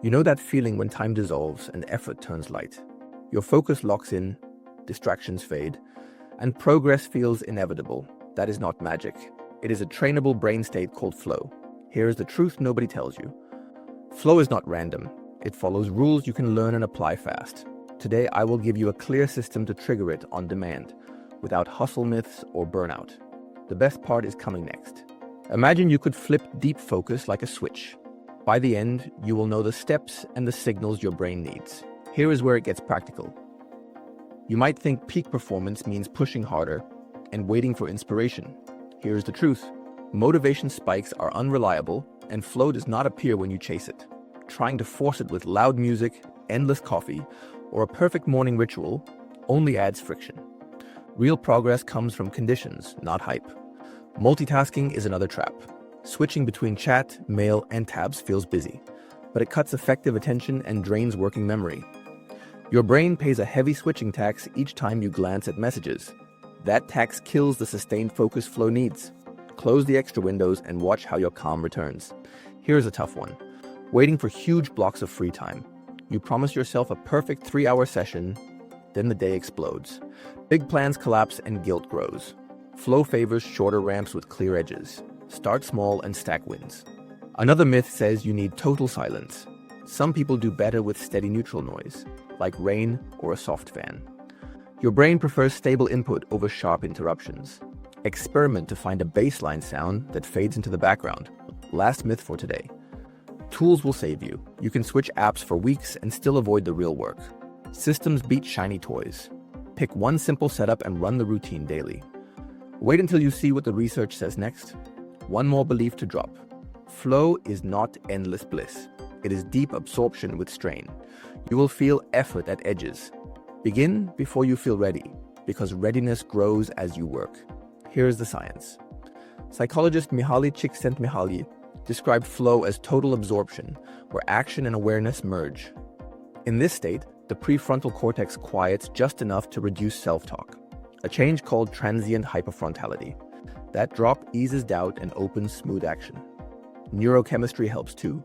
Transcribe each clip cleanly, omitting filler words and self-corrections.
You know that feeling when time dissolves and effort turns light. Your focus locks in, distractions fade, and progress feels inevitable. That is not magic. It is a trainable brain state called flow. Here is the truth nobody tells you. Flow is not random. It follows rules you can learn and apply fast. Today, I will give you a clear system to trigger it on demand, without hustle myths or burnout. The best part is coming next. Imagine you could flip deep focus like a switch. By the end, you will know the steps and the signals your brain needs. Here is where it gets practical. You might think peak performance means pushing harder and waiting for inspiration. Here's the truth. Motivation spikes are unreliable, and flow does not appear when you chase it. Trying to force it with loud music, endless coffee, or a perfect morning ritual only adds friction. Real progress comes from conditions, not hype. Multitasking is another trap. Switching between chat, mail, and tabs feels busy, but it cuts effective attention and drains working memory. Your brain pays a heavy switching tax each time you glance at messages. That tax kills the sustained focus flow needs. Close the extra windows and watch how your calm returns. Here's a tough one. Waiting for huge blocks of free time. You promise yourself a perfect 3-hour session, then the day explodes. Big plans collapse and guilt grows. Flow favors shorter ramps with clear edges. Start small and stack wins. Another myth says you need total silence. Some people do better with steady neutral noise, like rain or a soft fan. Your brain prefers stable input over sharp interruptions. Experiment to find a baseline sound that fades into the background. Last myth for today. Tools will save you. You can switch apps for weeks and still avoid the real work. Systems beat shiny toys. Pick one simple setup and run the routine daily. Wait until you see what the research says next. One more belief to drop. Flow is not endless bliss. It is deep absorption with strain. You will feel effort at edges. Begin before you feel ready, because readiness grows as you work. Here is the science. Psychologist Mihaly Csikszentmihalyi described flow as total absorption, where action and awareness merge. In this state, the prefrontal cortex quiets just enough to reduce self-talk, a change called transient hyperfrontality. That drop eases doubt and opens smooth action. Neurochemistry helps too.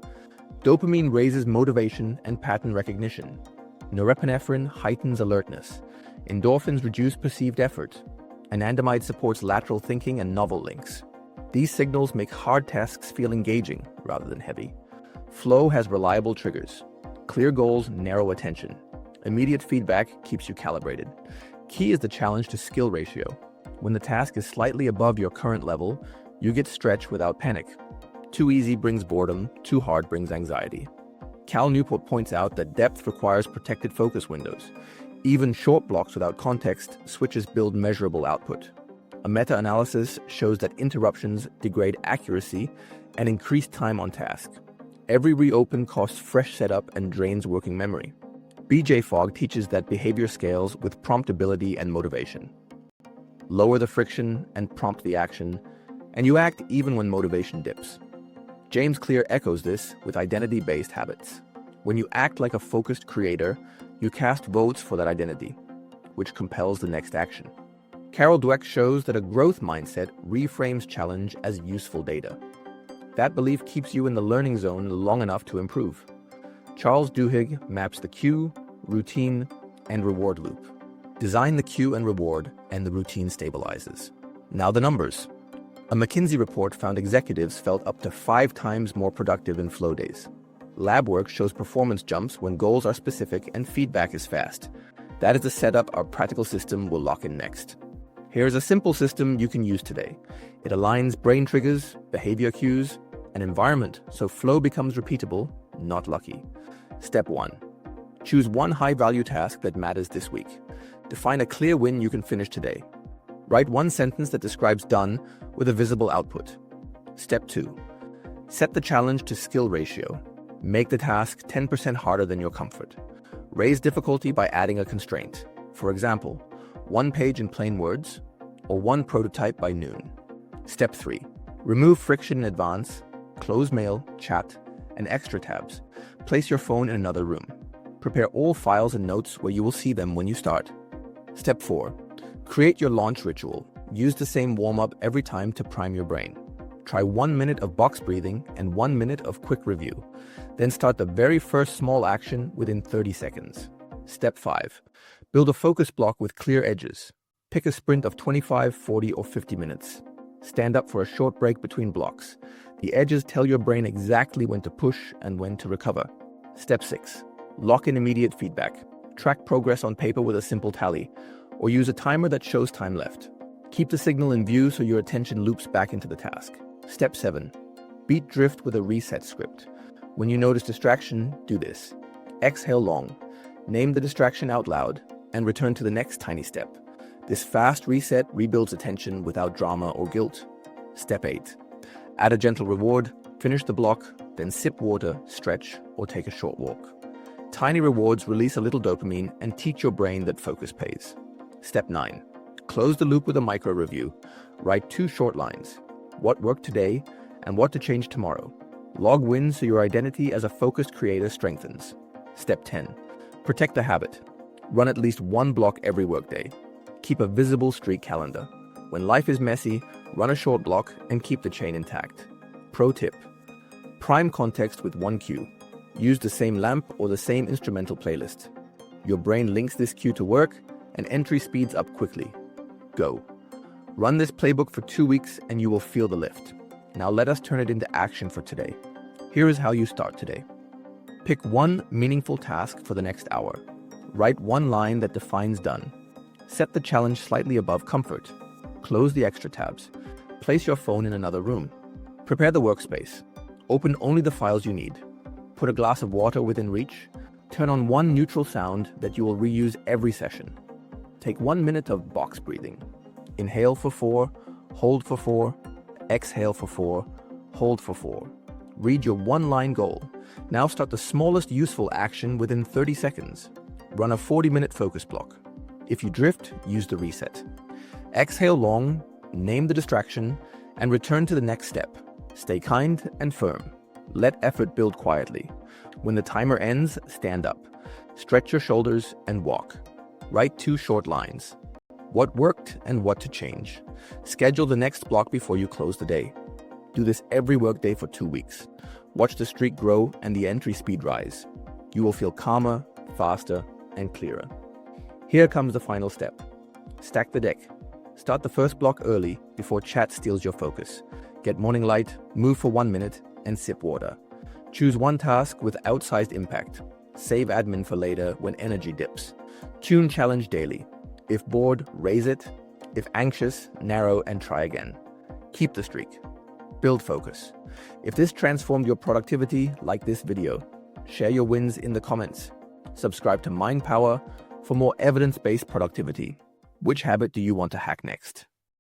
Dopamine raises motivation and pattern recognition. Norepinephrine heightens alertness. Endorphins reduce perceived effort. Anandamide supports lateral thinking and novel links. These signals make hard tasks feel engaging rather than heavy. Flow has reliable triggers. Clear goals narrow attention. Immediate feedback keeps you calibrated. Key is the challenge to skill ratio. When the task is slightly above your current level, you get stretch without panic. Too easy brings boredom, too hard brings anxiety. Cal Newport points out that depth requires protected focus windows. Even short blocks without context switches build measurable output. A meta-analysis shows that interruptions degrade accuracy and increase time on task. Every reopen costs fresh setup and drains working memory. BJ Fogg teaches that behavior scales with promptability and motivation. Lower the friction and prompt the action, and you act even when motivation dips. James Clear echoes this with identity-based habits. When you act like a focused creator, you cast votes for that identity, which compels the next action. Carol Dweck shows that a growth mindset reframes challenge as useful data. That belief keeps you in the learning zone long enough to improve. Charles Duhigg maps the cue, routine, and reward loop. Design the cue and reward, and the routine stabilizes. Now the numbers. A McKinsey report found executives felt up to 5 times more productive in flow days. Lab work shows performance jumps when goals are specific and feedback is fast. That is the setup our practical system will lock in next. Here's a simple system you can use today. It aligns brain triggers, behavior cues, and environment so flow becomes repeatable, not lucky. Step 1. Choose one high-value task that matters this week. Define a clear win you can finish today. Write one sentence that describes done with a visible output. Step 2. Set the challenge to skill ratio. Make the task 10% harder than your comfort. Raise difficulty by adding a constraint. For example, 1 page in plain words, or 1 prototype by noon. Step 3. Remove friction in advance. Close mail, chat, and extra tabs. Place your phone in another room. Prepare all files and notes where you will see them when you start. Step 4. Create your launch ritual. Use the same warm-up every time to prime your brain. Try 1 minute of box breathing and 1 minute of quick review. Then start the very first small action within 30 seconds. Step 5. Build a focus block with clear edges. Pick a sprint of 25, 40, or 50 minutes. Stand up for a short break between blocks. The edges tell your brain exactly when to push and when to recover. Step 6. Lock in immediate feedback. Track progress on paper with a simple tally, or use a timer that shows time left. Keep the signal in view so your attention loops back into the task. Step 7. Beat drift with a reset script. When you notice distraction, do this. Exhale long, name the distraction out loud, and return to the next tiny step. This fast reset rebuilds attention without drama or guilt. Step 8. Add a gentle reward, finish the block, then sip water, stretch, or take a short walk. Tiny rewards release a little dopamine and teach your brain that focus pays. Step 9. Close the loop with a micro review. Write 2 short lines. What worked today and what to change tomorrow. Log wins so your identity as a focused creator strengthens. Step 10. Protect the habit. Run at least 1 block every workday. Keep a visible streak calendar. When life is messy, run a short block and keep the chain intact. Pro tip. Prime context with 1 cue. Use the same lamp or the same instrumental playlist. Your brain links this cue to work and entry speeds up quickly. Go. Run this playbook for 2 weeks and you will feel the lift. Now let us turn it into action for today. Here is how you start today. Pick 1 meaningful task for the next hour. Write 1 line that defines done. Set the challenge slightly above comfort. Close the extra tabs. Place your phone in another room. Prepare the workspace. Open only the files you need. Put a glass of water within reach. Turn on 1 neutral sound that you will reuse every session. Take 1 minute of box breathing. Inhale for 4, hold for 4, exhale for 4, hold for 4. Read your 1-line goal. Now start the smallest useful action within 30 seconds. Run a 40-minute focus block. If you drift, use the reset. Exhale long, name the distraction, and return to the next step. Stay kind and firm. Let effort build quietly. When the timer ends, stand up. Stretch your shoulders and walk. Write 2 short lines. What worked and what to change. Schedule the next block before you close the day. Do this every workday for 2 weeks. Watch the streak grow and the entry speed rise. You will feel calmer, faster, and clearer. Here comes the final step. Stack the deck. Start the first block early before chat steals your focus. Get morning light, move for 1 minute, and sip water. Choose 1 task with outsized impact. Save admin for later when energy dips. Tune challenge daily. If bored, raise it. If anxious, narrow and try again. Keep the streak. Build focus. If this transformed your productivity, like this video. Share your wins in the comments. Subscribe to Mind Power for more evidence-based productivity. Which habit do you want to hack next?